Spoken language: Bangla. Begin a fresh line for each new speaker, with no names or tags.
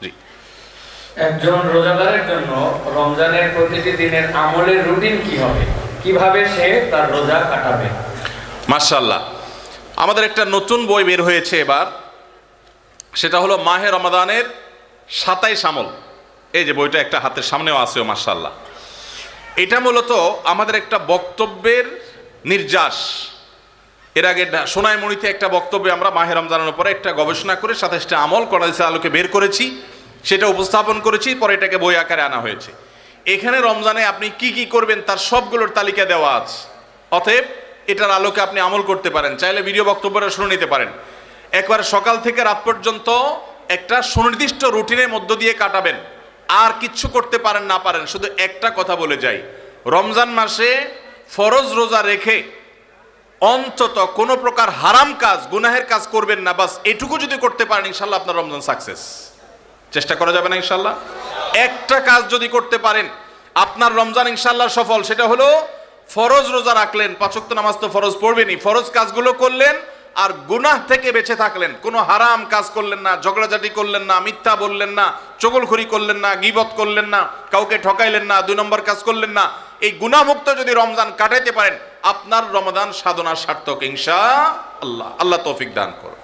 জি।
একজন রোজাদারের জন্য রমজানের প্রতিটি দিনের আমলের রুটিন কি হবে, কিভাবে সে তার রোজা কাটাবে?
মাশাআল্লাহ, আমাদের একটা নতুন বই বের হয়েছে এবার, সেটা হলো মাহে রমাদানের 27 আমল। এই যে বইটা একটা হাতের সামনেও আছে, মাশাআল্লাহ। এটা মূলত আমাদের একটা বক্তব্যের নির্যাস। এর আগে সোনাইমুড়িতে একটা বক্তব্যে আমরা মাহে রমজানের উপরে একটা গবেষণা করে 27টা আমল কোরআনের আলোকে বের করেছি, সেটা উপস্থাপন করেছি, পরে এটাকে বই আকারে আনা হয়েছে। এখানে রমজানে আপনি কি কি করবেন তার সবগুলোর তালিকা দেওয়া আছে। অতএব এটার আলোকে আপনি আমল করতে পারেন, চাইলে ভিডিও বক্তব্যটা শুনে নিতে পারেন। একবার সকাল থেকে রাত পর্যন্ত একটা সুনির্দিষ্ট রুটিনের মধ্য দিয়ে কাটাবেন, আর কিচ্ছু করতে পারেন না পারেন। শুধু একটা কথা বলে যাই, রমজান মাসে ফরজ রোজা রেখে অন্তত কোনো প্রকার হারাম কাজ, গুনাহের কাজ করবেন না। বাস এটুকু যদি করতে পারেন, ইনশাল্লাহ আপনার রমজান সাকসেস। চেষ্টা করা যাবে না ইনশাল্লাহ? একটা কাজ যদি করতে পারেন, আপনার রমজান ইনশাল্লাহ সফল। সেটা হলো ফরজ রোজা রাখলেন, 5 ওয়াক্ত নামাজ তো ফরজ পড়বেনই, ফরজ কাজগুলো করলেন আর গুনাহ থেকে বেঁচে থাকলেন। কোনো হারাম কাজ করলেন না, ঝগড়াঝাটি করলেন না, মিথ্যা বললেন না, চগলখড়ি করলেন না, গীবত করলেন না, কাউকে ঠকাইলেন না, 2 নম্বর কাজ করলেন না। এই গুনাহমুক্ত যদি রমজান কাটাইতে পারেন, আপনার রমাদান সাধনা সার্থক ইনশাআল্লাহ। আল্লাহ তৌফিক দান করুন।